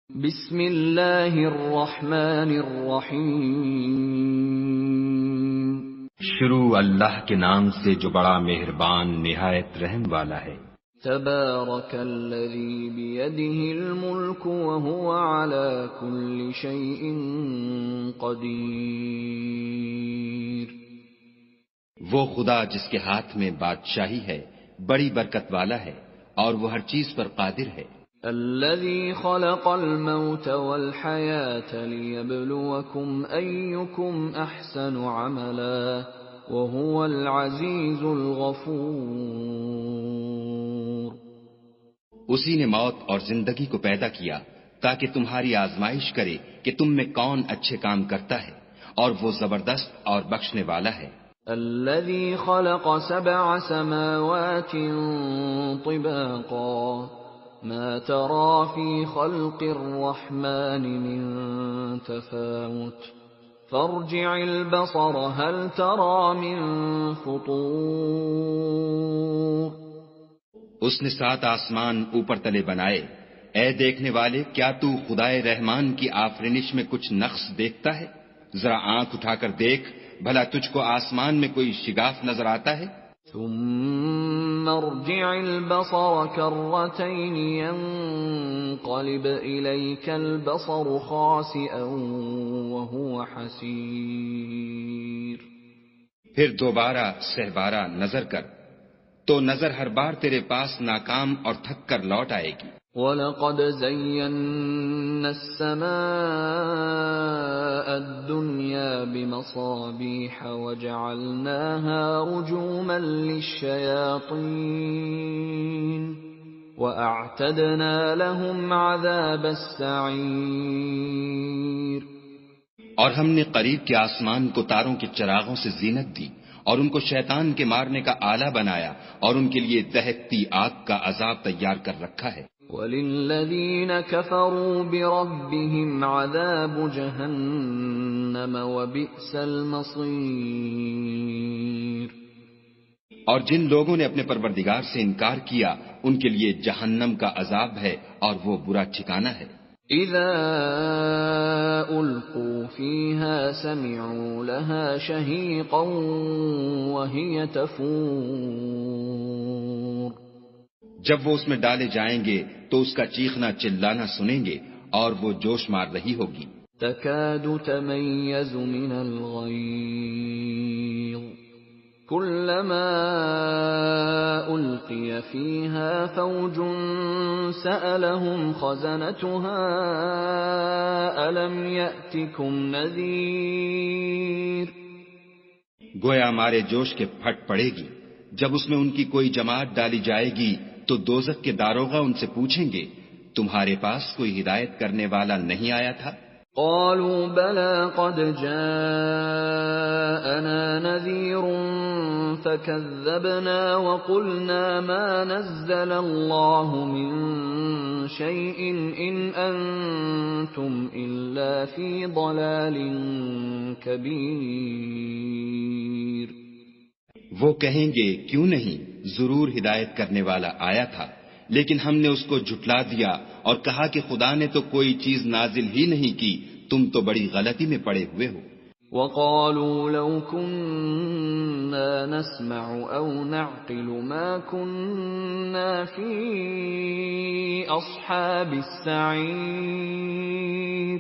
بسم اللہ الرحمن الرحیم۔ شروع اللہ کے نام سے جو بڑا مہربان نہایت رحم والا ہے۔ تبارک الذی بیدہ الملک وہو علی کل شیء قدیر۔ وہ خدا جس کے ہاتھ میں بادشاہی ہے بڑی برکت والا ہے اور وہ ہر چیز پر قادر ہے۔ الذي خلق الموت والحياة ليبلوكم أيكم أحسن عملا وهو العزيز الغفور۔ اسی نے موت اور زندگی کو پیدا کیا تاکہ تمہاری آزمائش کرے کہ تم میں کون اچھے کام کرتا ہے، اور وہ زبردست اور بخشنے والا ہے۔ الذي خلق 7 سماوات طباقا ما ترى في خلق الرحمن من تفاوت فارجع البصر هل ترى من فطور۔ اس نے 7 آسمان اوپر تلے بنائے، اے دیکھنے والے کیا تو خدائے رحمان کی آفرینش میں کچھ نقص دیکھتا ہے؟ ذرا آنکھ اٹھا کر دیکھ، بھلا تجھ کو آسمان میں کوئی شگاف نظر آتا ہے؟ ثم ارجع البصر كرتين ينقلب إليك البصر خاسئا وهو حسير۔ پھر دوبارہ سہبارہ نظر کر تو نظر ہر بار تیرے پاس ناکام اور تھک کر لوٹ آئے گی۔ وَلَقَدْ زَيَّنَّا السَّمَاءَ الدُّنْيَا بِمَصَابِيحَ وَجَعَلْنَاهَا رُجُومًا لِلشَّيَاطِينِ وَأَعْتَدْنَا لَهُمْ عَذَابَ السَّعِيرِ۔ اور ہم نے قریب کے آسمان کو تاروں کے چراغوں سے زینت دی اور ان کو شیطان کے مارنے کا آلہ بنایا اور ان کے لیے دہکتی آگ کا عذاب تیار کر رکھا ہے۔ وَلِلَّذِينَ كَفَرُوا بِرَبِّهِمْ عَذَابُ جَهَنَّمَ وَبِئْسَ الْمَصِيرُ۔ اور جن لوگوں نے اپنے پروردگار سے انکار کیا ان کے لیے جہنم کا عذاب ہے اور وہ برا ٹھکانہ ہے۔ اذا القوا فيها سمعوا لها شهيقا وهي تفور۔ جب وہ اس میں ڈالے جائیں گے تو اس کا چیخنا چلانا سنیں گے اور وہ جوش مار رہی ہوگی۔ تكاد تميز من الغيظ كلما ألقي فيها فوج سألهم خزنتها ألم يأتكم نذير۔ گویا مارے جوش کے پھٹ پڑے گی جب اس میں ان کی کوئی جماعت ڈالی جائے گی تو دوزخ کے داروغہ ان سے پوچھیں گے تمہارے پاس کوئی ہدایت کرنے والا نہیں آیا تھا؟ قالوا بلى قد جاءنا نذير فكذبنا وقلنا ما نزل الله من شيء إن أنتم إلا في ضلال كبير۔ وہ کہیں گے کیوں نہیں، ضرور ہدایت کرنے والا آیا تھا، لیکن ہم نے اس کو جھٹلا دیا اور کہا کہ خدا نے تو کوئی چیز نازل ہی نہیں کی، تم تو بڑی غلطی میں پڑے ہوئے ہو۔ وَقَالُوا لَوْ كُنَّا نَسْمَعُ أَوْ نَعْقِلُ مَا كُنَّا فِي أَصْحَابِ السَّعِيرِ۔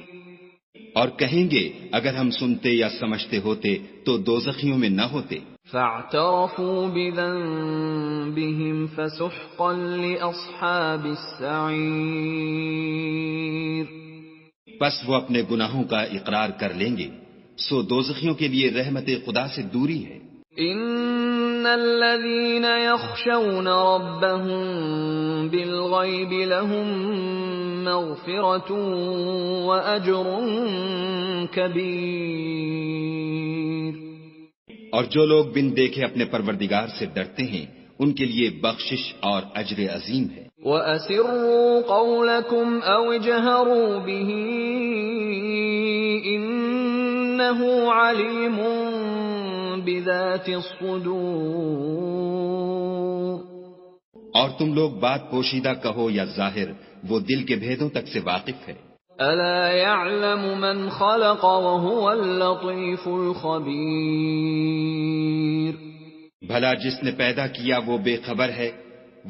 اور کہیں گے اگر ہم سنتے یا سمجھتے ہوتے تو دوزخیوں میں نہ ہوتے۔ فَاعْتَرَفُوا بِذَنبِهِمْ فَسُحْقًا لِأَصْحَابِ السَّعِيرِ۔ پس وہ اپنے گناہوں کا اقرار کر لیں گے، سو دوزخیوں کے لیے رحمت خدا سے دوری ہے۔ ان الذين يخشون ربهم بالغيب لهم مغفرة واجر كبير۔ اور جو لوگ بن دیکھے اپنے پروردگار سے ڈرتے ہیں ان کے لیے بخشش اور اجر عظیم ہے۔ وَأَسِرُّوا قَوْلَكُمْ أَوْ اجْهَرُوا بِهِ إِنَّهُ عَلِيمٌ بِذَاتِ الصُّدُورِ۔ اور تم لوگ بات پوشیدہ کہو یا ظاہر، وہ دل کے بھیدوں تک سے واقف ہے۔ ألا يعلم من خلق وهو اللطيف الخبير. بھلا جس نے پیدا کیا وہ بے خبر ہے،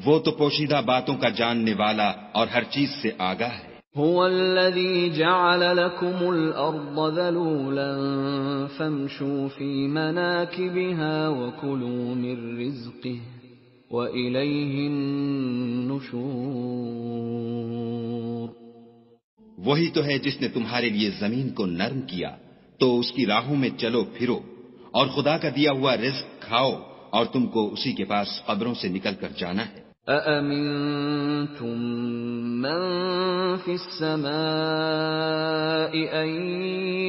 وہ تو پوشیدہ باتوں کا جاننے والا اور ہر چیز سے آگاہ ہے. هو الذي جعل لكم الأرض ذلولا فامشوا في مناكبها وكلوا من رزقه وإليه النشور. وہی تو ہے جس نے تمہارے لیے زمین کو نرم کیا تو اس کی راہوں میں چلو پھرو اور خدا کا دیا ہوا رزق کھاؤ اور تم کو اسی کے پاس قبروں سے نکل کر جانا ہے. أَأَمِنْتُمْ مَنْ فِي السَّمَاءِ أَنْ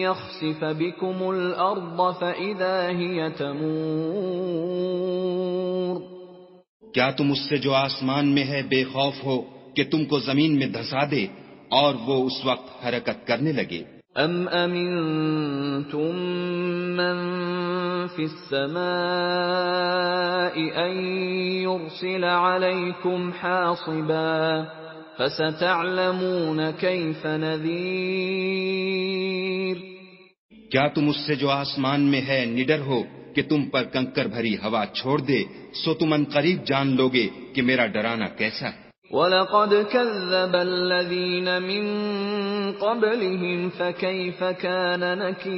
يَخْسِفَ بِكُمُ الْأَرْضَ فَإِذَا هِيَ تَمُورُ. کیا تم اس سے جو آسمان میں ہے بے خوف ہو کہ تم کو زمین میں دھسا دے اور وہ اس وقت حرکت کرنے لگے؟ أَمْ أَمِنْتُمْ مَنْ فِي السَّمَاءِ أَنْ يُرْسِلَ عَلَيْكُمْ حَاصِبًا فَسَتَعْلَمُونَ كَيْفَ نَذِيرٌ. کیا تم اس سے جو آسمان میں ہے نڈر ہو کہ تم پر کنکر بھری ہوا چھوڑ دے، سو تم ان قریب جان لوگے کہ میرا ڈرانا کیسا ہے. وَلَقَدْ كَذَّبَ الَّذِينَ مِن قَبْلِهِمْ فَكَيْفَ كَانَ نَكِيرٌ.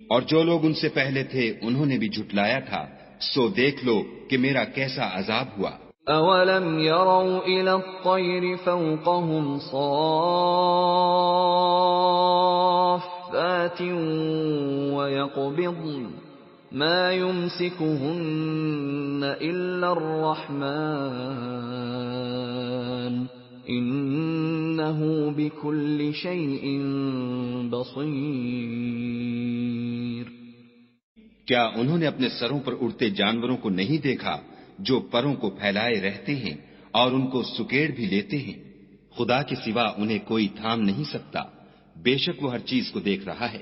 اور جو لوگ ان سے پہلے تھے انہوں نے بھی جھٹلایا تھا، سو دیکھ لو کہ میرا کیسا عذاب ہوا. أَوَلَمْ يَرَوْا إِلَى الطَّيْرِ فَوْقَهُمْ صَافَّاتٍ وَيَقْبِضْنَ مَا يُمْسِكُهُنَّ إِلَّا الرَّحْمَنُ إِنَّهُ بِكُلِّ شَيْءٍ بَصِيرٌ. کیا انہوں نے اپنے سروں پر اڑتے جانوروں کو نہیں دیکھا جو پروں کو پھیلائے رہتے ہیں اور ان کو سکیڑ بھی لیتے ہیں؟ خدا کے سوا انہیں کوئی تھام نہیں سکتا، بے شک وہ ہر چیز کو دیکھ رہا ہے.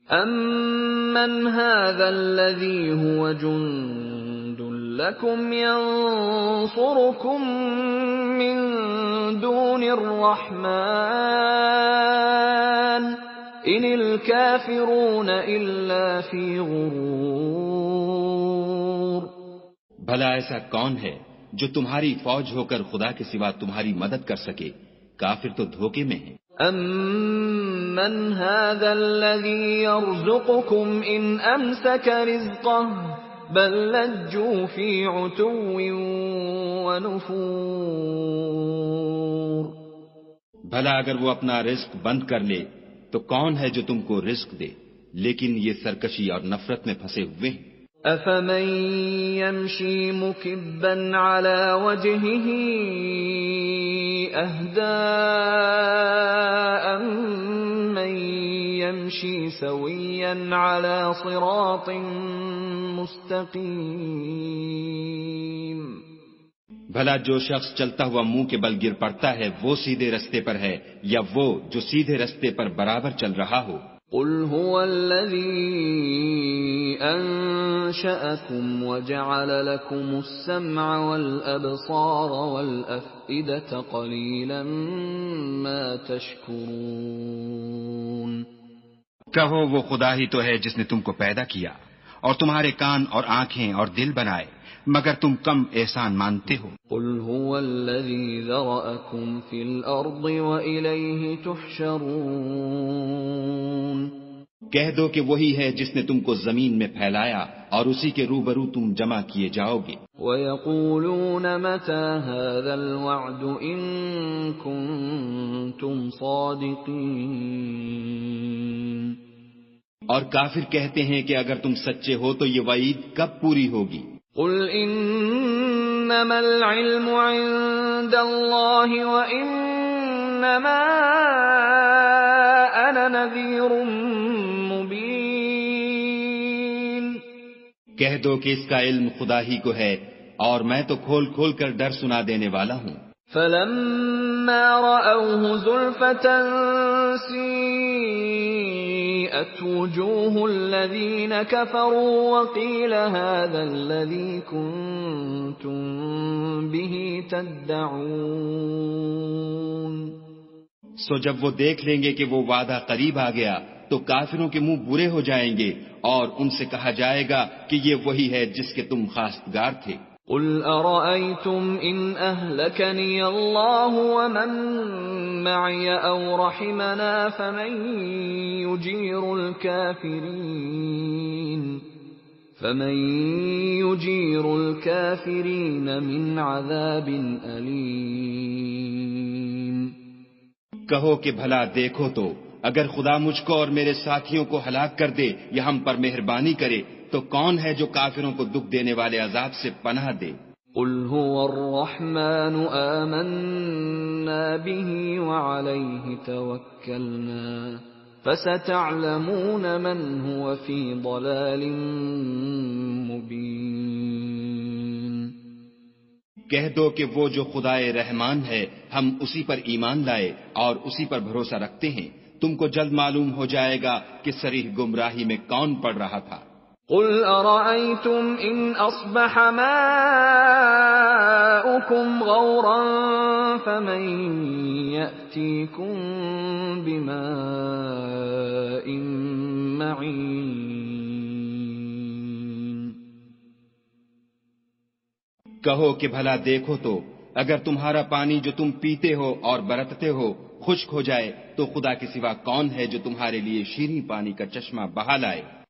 أَمَّنْ هَذَا الَّذِي هُوَ جُنْدٌ لَكُمْ يَنْصُرُكُمْ مِنْ دُونِ الرَّحْمَنِ إِنِ الْكَافِرُونَ إِلَّا فِي غُرُورٍ. بھلا ایسا کون ہے جو تمہاری فوج ہو کر خدا کے سوا تمہاری مدد کر سکے؟ کافر تو دھوکے میں ہیں. أَمَّنْ هَذَا الَّذِي يَرْزُقُكُمْ إِنْ أَمْسَكَ رِزْقَهُ بَلْ لَجُّوا فِي عُتُوٍّ وَنُفُورٍ. بھلا اگر وہ اپنا رزق بند کر لے تو کون ہے جو تم کو رزق دے؟ لیکن یہ سرکشی اور نفرت میں پھنسے ہوئے ہیں. أَفَمَن يَمْشِي مُكِبًّا عَلَى وَجْهِهِ أَهْدَىٰ أَمَّن يَمْشِي سَوِيًّا عَلَى صِرَاطٍ مُسْتَقِيمٍ. بھلا جو شخص چلتا ہوا منہ کے بل گر پڑتا ہے وہ سیدھے رستے پر ہے یا وہ جو سیدھے رستے پر برابر چل رہا ہو؟ قُلْ هُوَ الَّذِي أَنشَأَكُمْ وَجَعَلَ لَكُمُ السَّمْعَ وَالْأَبْصَارَ وَالْأَفْئِدَةَ قَلِيلًا مَا تَشْكُرُونَ. کہو وہ خدا ہی تو ہے جس نے تم کو پیدا کیا اور تمہارے کان اور آنکھیں اور دل بنائے، مگر تم کم احسان مانتے ہو. قُلْ هُوَ الَّذِي ذَرَأَكُمْ فِي الْأَرْضِ وَإِلَيْهِ تُحْشَرُونَ. کہہ دو کہ وہی ہے جس نے تم کو زمین میں پھیلایا اور اسی کے روبرو تم جمع کیے جاؤ گے. وَيَقُولُونَ مَتَى هَذَا الْوَعْدُ إِن كُنتُمْ صَادِقِينَ. اور کافر کہتے ہیں کہ اگر تم سچے ہو تو یہ وعید کب پوری ہوگی؟ قُلْ إِنَّمَا الْعِلْمُ عِندَ اللَّهِ وَإِنَّمَا أَنَا نَذِيرٌ مُبِينٌ. کہہ دو کہ اس کا علم خدا ہی کو ہے اور میں تو کھول کھول کر ڈر سنا دینے والا ہوں. فَلَمَّا رَأَوْهُ زُلْفَةً سِيئَتْ وُجُوهُ الَّذِينَ كَفَرُوا وَقِيلَ هَذَا الَّذِي كُنتُم بِهِ تَدَّعُونَ. سو جب وہ دیکھ لیں گے کہ وہ وعدہ قریب آ گیا تو کافروں کے منہ برے ہو جائیں گے اور ان سے کہا جائے گا کہ یہ وہی ہے جس کے تم خواستگار تھے۔ قل ارأيتم ان اهلكني الله ومن معي او رحمنا فمن يجير الكافرين من عذاب أليم۔ کہو کہ بھلا دیکھو تو اگر خدا مجھ کو اور میرے ساتھیوں کو ہلاک کر دے یا ہم پر مہربانی کرے تو کون ہے جو کافروں کو دکھ دینے والے عذاب سے پناہ دے؟ قل هو الرحمن آمنا به وعليه توكلنا فستعلمون من هو في ضلال مبين۔ کہہ دو کہ وہ جو خدائے رحمان ہے ہم اسی پر ایمان لائے اور اسی پر بھروسہ رکھتے ہیں، تم کو جلد معلوم ہو جائے گا کہ صریح گمراہی میں کون پڑ رہا تھا۔ قل ارأيتم ان اصبح ماؤكم غورا فمن يأتيكم بماء معين۔ کہو کہ بھلا دیکھو تو اگر تمہارا پانی جو تم پیتے ہو اور برتتے ہو خشک ہو جائے تو خدا کے سوا کون ہے جو تمہارے لیے شیریں پانی کا چشمہ بہا لائے؟